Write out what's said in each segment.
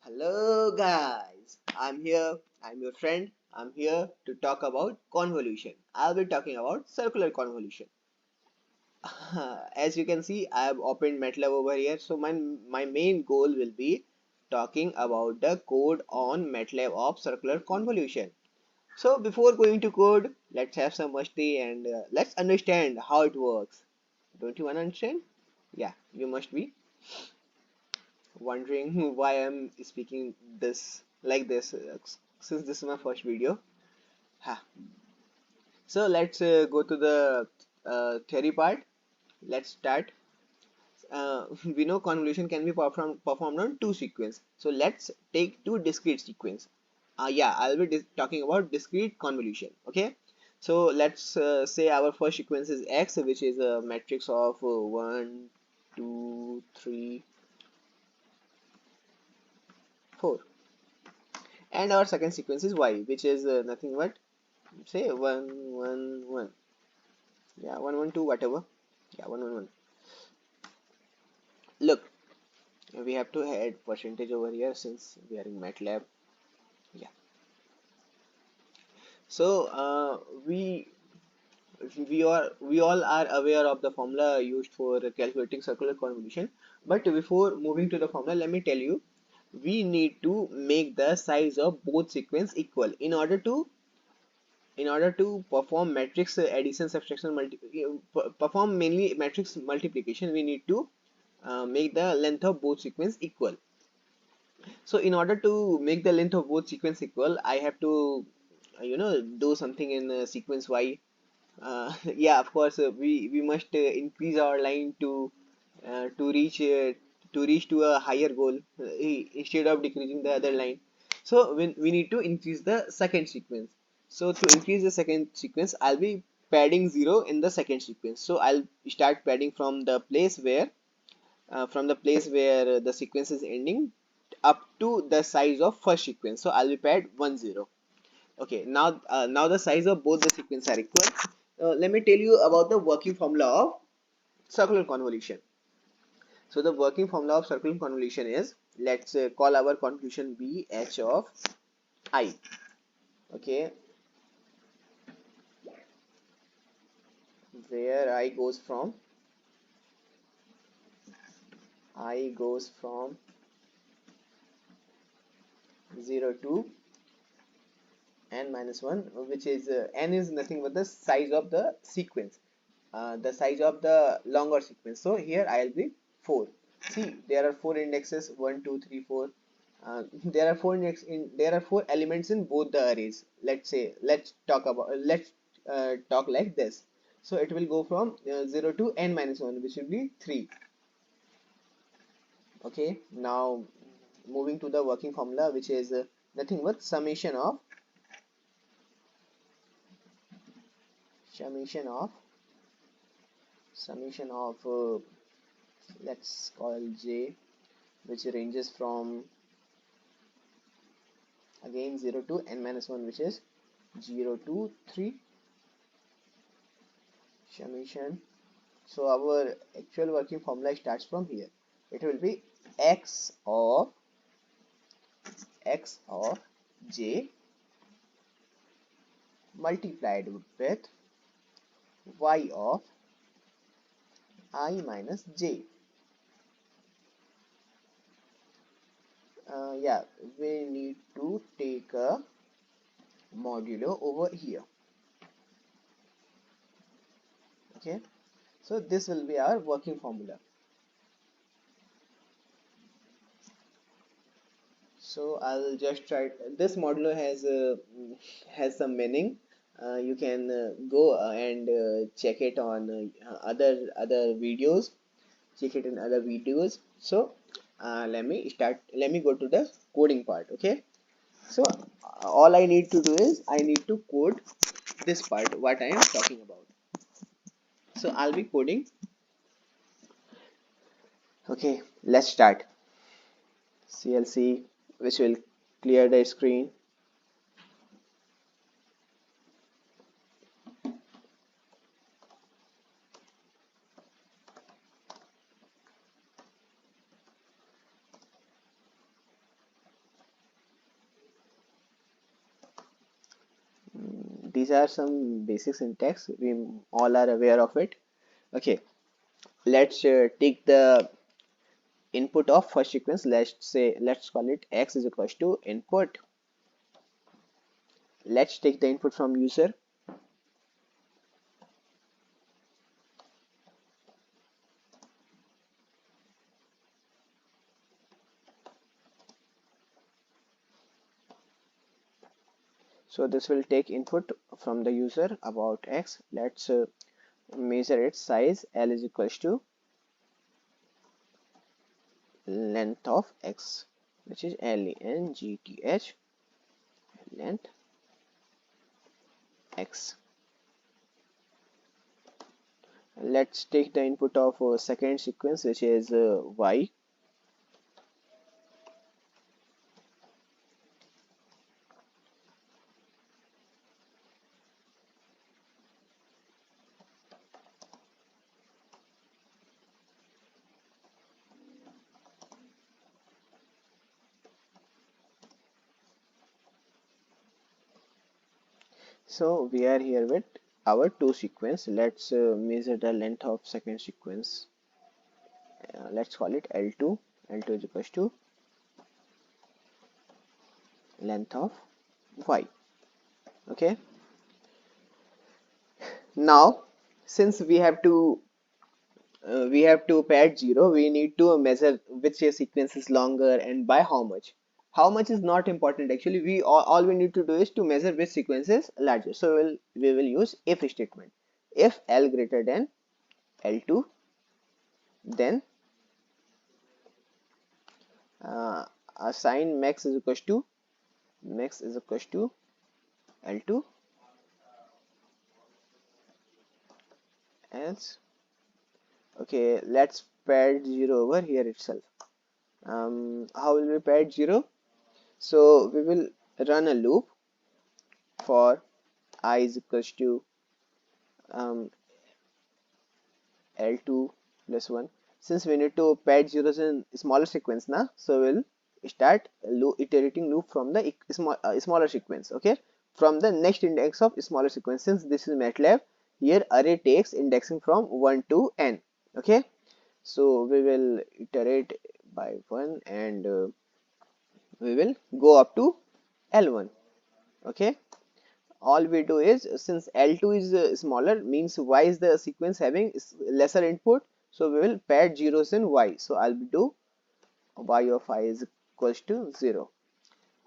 Hello guys, I'm here. I'm your friend. I'm here to talk about convolution. I'll be talking about circular convolution. As you can see, I have opened MATLAB over here. So my main goal will be talking about the code on MATLAB of circular convolution. So before going to code, let's have some masti and let's understand how it works. Don't you want to understand? Yeah, you must be wondering why I'm speaking this like this since this is my first video. Ha. So let's go to the theory part. Let's start. We know convolution can be performed on two sequence. So let's take two discrete sequence. Yeah, I'll be talking about discrete convolution. Okay. So let's say our first sequence is X, which is a matrix of 1, 2, 3, 4. And our second sequence is Y, which is nothing but say 1 1 1. Yeah, 1 1 2, whatever. Yeah, 1 1 1. Look, we have to add percentage over here since we are in MATLAB. Yeah, so we all are aware of the formula used for calculating circular convolution, but before moving to the formula, let me tell you, we need to make the size of both sequence equal in order to perform matrix addition, subtraction, perform mainly matrix multiplication. We need to make the length of both sequence equal. So in order to make the length of both sequence equal, I have to do something in sequence Y. Yeah, of course, we must increase our line to reach to a higher goal, instead of decreasing the other line. So when we need to increase the second sequence. So to increase the second sequence, I'll be padding 0 in the second sequence. So I'll start padding from the place where the sequence is ending up to the size of first sequence. So I'll be pad 1 0. Okay, now the size of both the sequences are equal. Let me tell you about the working formula of circular convolution. So the working formula of circular convolution is, let's call our convolution B h of I. Okay, where I goes from 0 to n minus 1, which is n is nothing but the size of the sequence, the size of the longer sequence. So here I'll be 4. See, there are 4 indexes, 1 2 3 4. There are four elements in both the arrays. Let's talk like this. So it will go from 0 to n minus 1, which will be 3. Okay, now moving to the working formula, which is nothing but summation of let's call j, which ranges from again 0 to n minus 1, which is 0 to 3 summation. So our actual working formula starts from here. It will be x of j multiplied with y of I minus j. Yeah, we need to take a modulo over here. Okay, so this will be our working formula. So I'll just try. This modulo has some meaning. You can go and check it on other videos. Check it in other videos. So let me go to the coding part. Okay. So all I need to do is I need to code this part what I am talking about. So I'll be coding. Okay, let's start. CLC, which will clear the screen. these are some basic syntax, we all are aware of it. Okay, let's take the input of first sequence. Let's call it x is equals to input. Let's take the input from user. So this will take input from the user about x. Let's measure its size. L is equals to length of x, which is length, length x. Let's take the input of second sequence, which is y. So we are here with our two sequence. Let's measure the length of second sequence. Let's call it L2. L2 is equals to length of y. Okay. Now, since we have to pad 0, we need to measure which sequence is longer and by how much. How much is not important actually. We all we need to do is to measure which sequence is larger. So we will use if statement. If L greater than L2, then assign max is equals to L2, else. Okay, let's pad 0 over here itself. How will we pad 0? So we will run a loop for I is equals to L2 plus 1. Since we need to pad zeros in smaller sequence now, so we'll start iterating loop from the smaller sequence. Okay, from the next index of smaller sequence. Since this is MATLAB, here array takes indexing from 1 to n. Okay, so we will iterate by 1 and we will go up to L1. Okay, all we do is, since L2 is smaller, means y is the sequence having lesser input, so we will pad zeros in y. So I'll do y of I is equals to 0.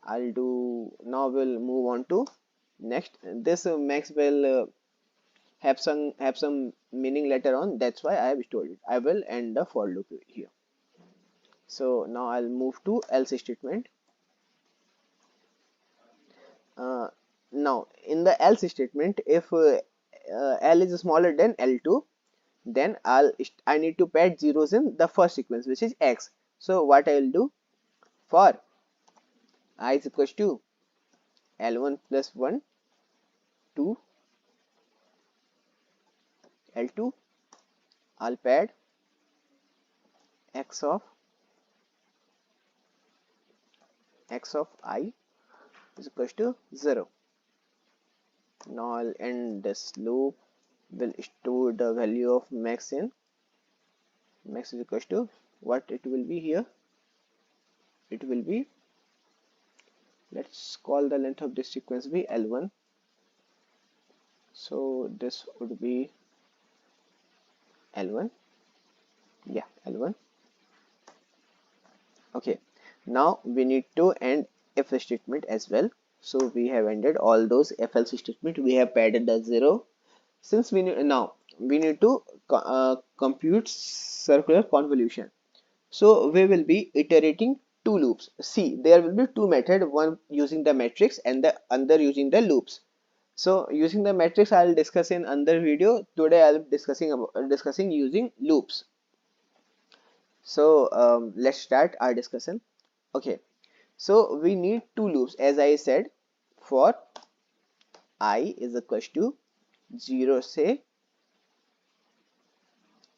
I'll do, now we'll move on to next. This max will have some meaning later on, that's why I have stored it. I will end the for loop here. So now I'll move to else statement. Now in the else statement, if L is smaller than L2, then I need to pad zeros in the first sequence, which is x. So what I will do, for I is equals to L1 plus 1 to L2, I'll pad x of I is equals to 0. Now I'll end this loop. Will store the value of max in max is equals to what it will be here. It will be, let's call the length of this sequence be L1. So this would be L1. Yeah, L1. Okay, now we need to end if statement as well. So we have ended all those if else statement. We have padded the 0. Since we need to compute circular convolution. So we will be iterating two loops. See, there will be two methods, one using the matrix and the other using the loops. So using the matrix I will discuss in another video. Today I will be discussing using loops. So let's start our discussion. Okay, so we need two loops, as I said, for I is equals to 0 say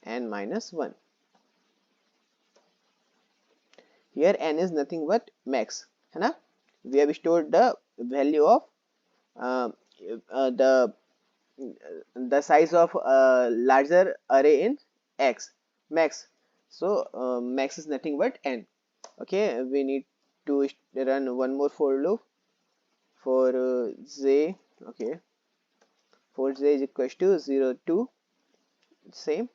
n minus 1. Here n is nothing but max, है ना? We have stored the value of the size of larger array in X, max. So max is nothing but n. Okay, we need to run one more for loop for j. Okay, for j is equals to 0 to same.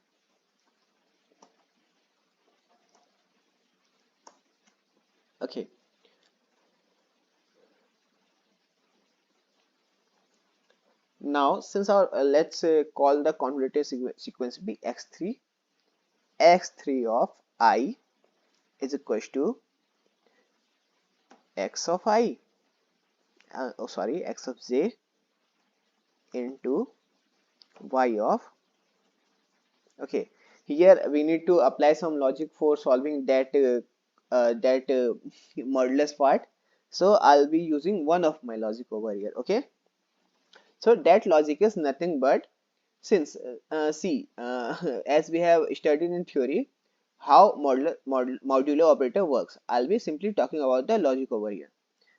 Okay, now since our let's call the convoluted sequence be x3. X3 of I is equals to x of I, x of j into y of. Okay, here we need to apply some logic for solving that modulus part. So I'll be using one of my logic over here. Okay, so that logic is nothing but, since see as we have studied in theory how modulo operator works, I'll be simply talking about the logic over here.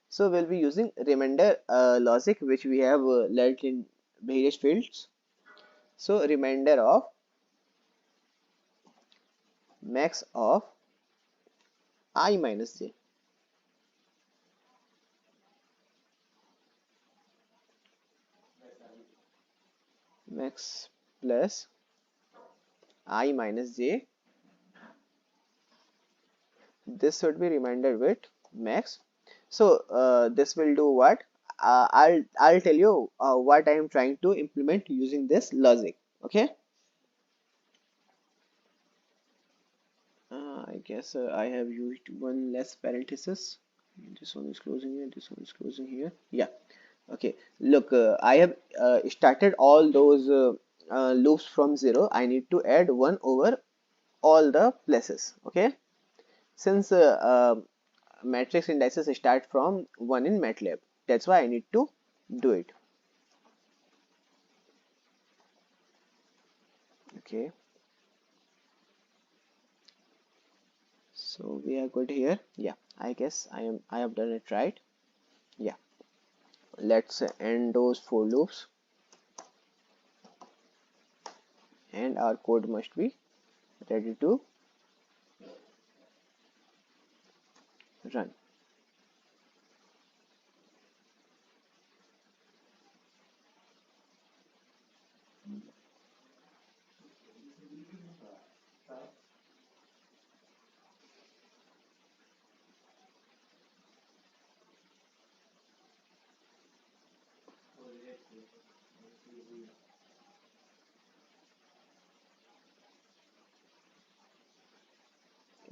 So we'll be using remainder logic which we have learned in various fields. So remainder of max of I minus j. Max plus I minus j. This should be remainder with max. So this will do what? I'll tell you what I am trying to implement using this logic. Okay. I guess I have used one less parenthesis. This one is closing here. This one is closing here. Yeah. Okay. Look, I have started all those loops from 0. I need to add 1 over all the places. Okay. Since matrix indices start from 1 in MATLAB, that's why I need to do it. Okay. So we are good here. Yeah, I guess I have done it right. Yeah. Let's end those for loops, and our code must be ready to run.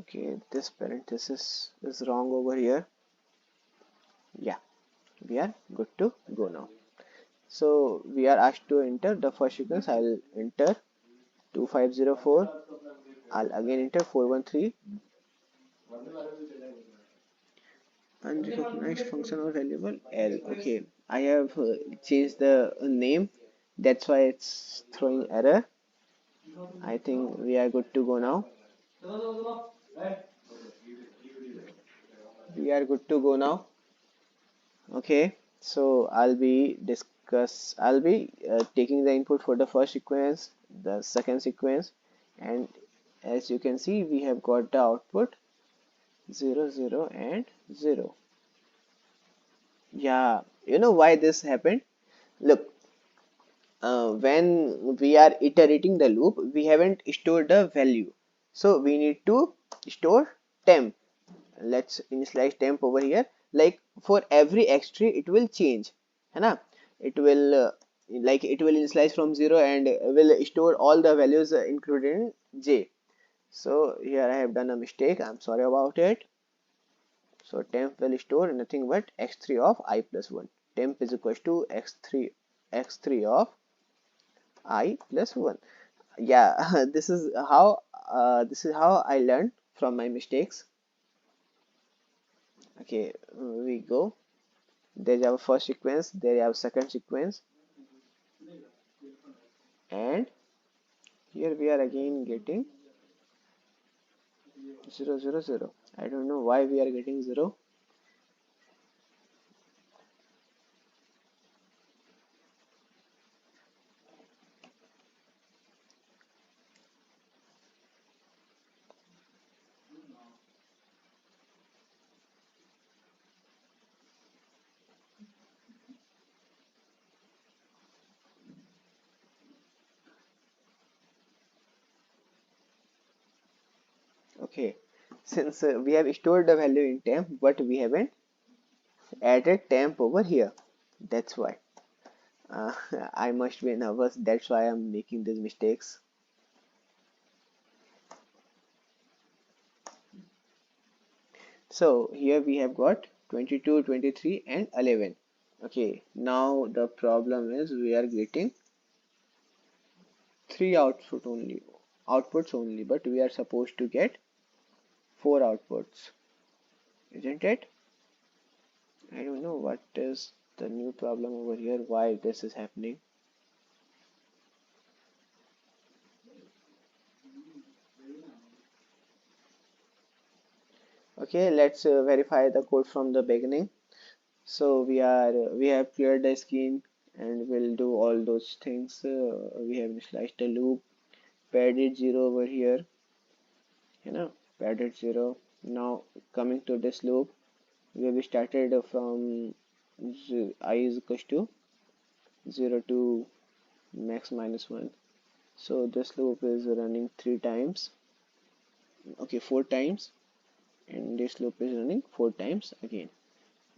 Okay, this parenthesis is wrong over here. Yeah, we are good to go now. So we are asked to enter the first sequence. I'll enter 2504. I'll again enter 413. Unrecognized function or variable L. Okay, I have changed the name. That's why it's throwing error. I think we are good to go now. We are good to go now. Okay, so I'll be taking the input for the first sequence, the second sequence, and as you can see we have got the output 0 0 and 0. Yeah, you know why this happened? Look, when we are iterating the loop, we haven't stored the value, so we need to store temp. Let's initialize temp over here. Like for every x3 it will change, है ना? It will it will initialize from 0 and will store all the values included in j. So here I have done a mistake, I'm sorry about it. So temp will store nothing but x3 of I plus 1. Temp is equals to x3 of I plus 1. Yeah, this is how I learned from my mistakes. Okay, we go. There's our first sequence, there is our second sequence, and here we are again getting 0 0 0. I don't know why we are getting 0. Okay, since we have stored the value in temp, but we haven't added temp over here. That's why uh, I must be nervous. That's why I'm making these mistakes. So here we have got 22, 23 and 11. Okay, now the problem is we are getting three outputs only, but we are supposed to get four outputs, isn't it? I don't know what is the new problem over here, why this is happening. Okay, let's verify the code from the beginning. So we have cleared the screen and we'll do all those things. We have initialized the loop, padded 0 over here, padded 0. Now coming to this loop, we started from I is equals to 0 to max minus 1. So this loop is running 3 times, okay, 4 times, and this loop is running 4 times again.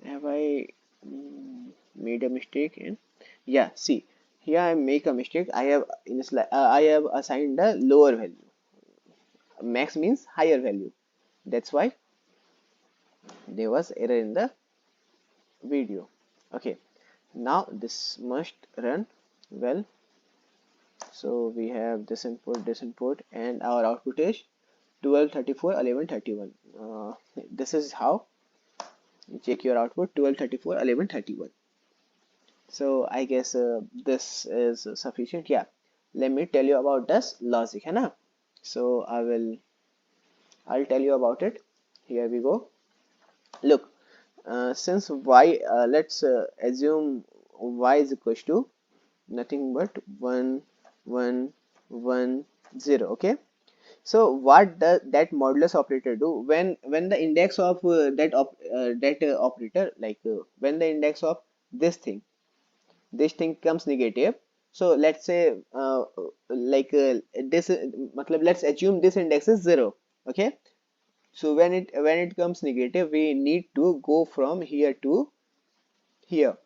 Have I made a mistake in? Yeah, see, here I make a mistake. I have assigned a lower value. Max means higher value. That's why there was error in the video. Okay, now this must run well. So we have this input, and our output is 12, 34, 11, 31. This is how you check your output: 12, 34, 11, 31. So I guess this is sufficient. Yeah, let me tell you about this logic, है ना? So I'll tell you about it. Here we go. Look, since y, let's assume y is equals to nothing but 1, 1, 1, 0. Okay. So what does that modulus operator do when the index of that operator, like when the index of this thing comes negative? So let's say this matlab, let's assume this index is 0. Okay, so when it comes negative, we need to go from here to here.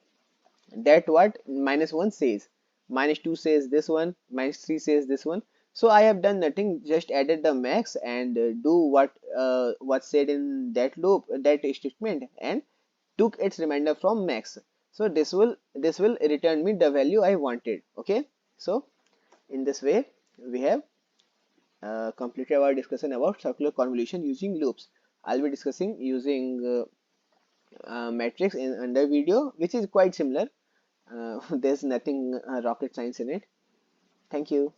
That what -1 says, -2 says this one, -3 says this one. So I have done nothing, just added the max and do what said in that loop, that statement, and took its remainder from max. So this will return me the value I wanted. Okay, so in this way we have completed our discussion about circular convolution using loops. I'll be discussing using matrix in under video, which is quite similar. There's nothing rocket science in it. Thank you.